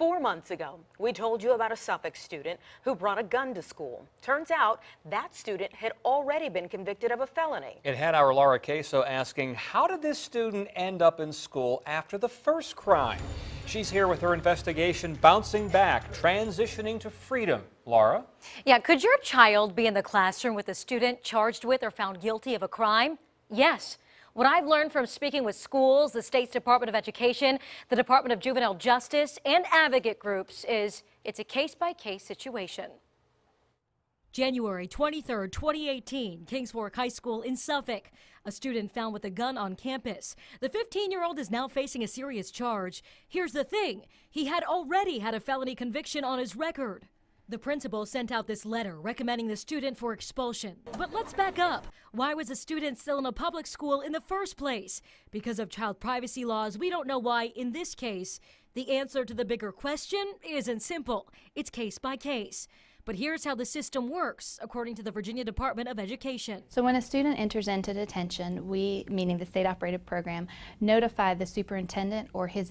4 months ago, we told you about a Suffolk student who brought a gun to school. Turns out that student had already been convicted of a felony. It had our Laura Caso asking, how did this student end up in school after the first crime? She's here with her investigation bouncing back, transitioning to freedom. Laura? Yeah, could your child be in the classroom with a student charged with or found guilty of a crime? Yes. What I've learned from speaking with schools, the state's Department of Education, the Department of Juvenile Justice, and advocate groups is it's a case-by-case situation. January 23, 2018, Kings Fork High School in Suffolk. A student found with a gun on campus. The 15-year-old is now facing a serious charge. Here's the thing, he had already had a felony conviction on his record. The principal sent out this letter recommending the student for expulsion. But let's back up. Why was the student still in a public school in the first place? Because of child privacy laws, we don't know why in this case. The answer to the bigger question isn't simple. It's case by case. But here's how the system works, according to the Virginia Department of Education. So when a student enters into detention, we, meaning the state-operated program, notify the superintendent or his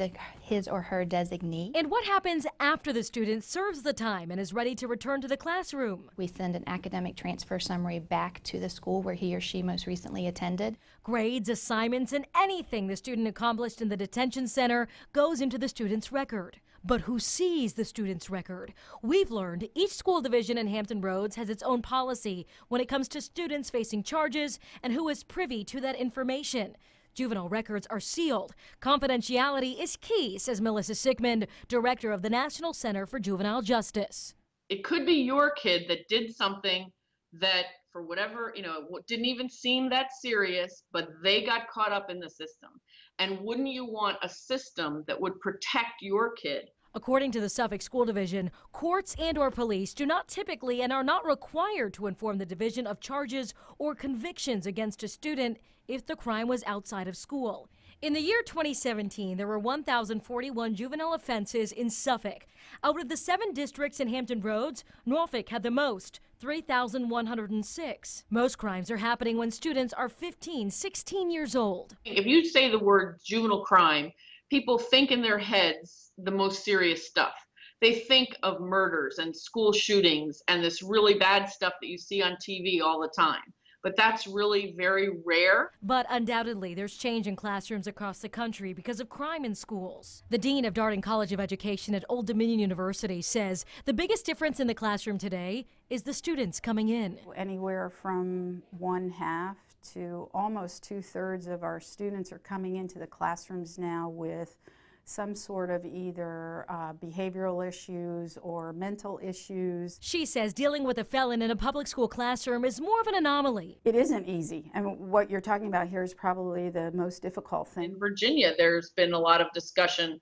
or her designee. And what happens after the student serves the time and is ready to return to the classroom? We send an academic transfer summary back to the school where he or she most recently attended. Grades, assignments, and anything the student accomplished in the detention center goes into the student's record. But who sees the student's record? We've learned each school division in Hampton Roads has its own policy when it comes to students facing charges and who is privy to that information. Juvenile records are sealed. Confidentiality is key, says Melissa Sigmund, director of the National Center for Juvenile Justice. It could be your kid that did something that, for whatever, didn't even seem that serious, but they got caught up in the system. And wouldn't you want a system that would protect your kid? According to the Suffolk School Division, courts and/or police do not typically and are not required to inform the division of charges or convictions against a student if the crime was outside of school. In the year 2017, there were 1,041 juvenile offenses in Suffolk. Out of the 7 districts in Hampton Roads, Norfolk had the most, 3,106. Most crimes are happening when students are 15, 16 years old. If you say the word juvenile crime, people think in their heads the most serious stuff. They think of murders and school shootings and this really bad stuff that you see on TV all the time. But that's really very rare. But undoubtedly, there's change in classrooms across the country because of crime in schools. The dean of Darden College of Education at Old Dominion University says the biggest difference in the classroom today is the students coming in. Anywhere from 1/2 to almost 2/3 of our students are coming into the classrooms now with some sort of either behavioral issues or mental issues. She says dealing with a felon in a public school classroom is more of an anomaly. It isn't easy, and what you're talking about here is probably the most difficult thing. In Virginia, there's been a lot of discussion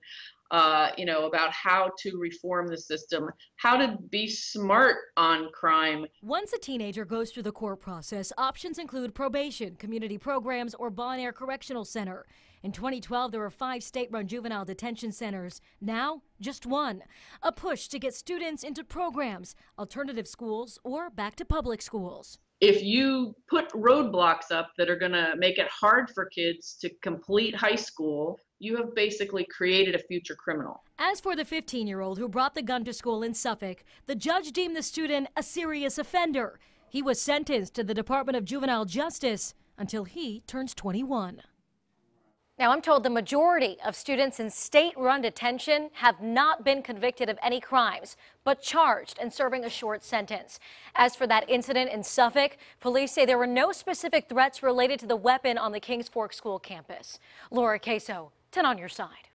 about how to reform the system, how to be smart on crime. Once a teenager goes through the court process, options include probation, community programs, or Bon Air Correctional Center. In 2012, there were 5 state-run juvenile detention centers. Now, just 1. A push to get students into programs, alternative schools, or back to public schools. If you put roadblocks up that are going to make it hard for kids to complete high school, you have basically created a future criminal. As for the 15-year-old who brought the gun to school in Suffolk, the judge deemed the student a serious offender. He was sentenced to the Department of Juvenile Justice until he turns 21. Now, I'm told the majority of students in state-run detention have not been convicted of any crimes, but charged and serving a short sentence. As for that incident in Suffolk, police say there were no specific threats related to the weapon on the Kings Fork School campus. Laura Caso, 10 on your side.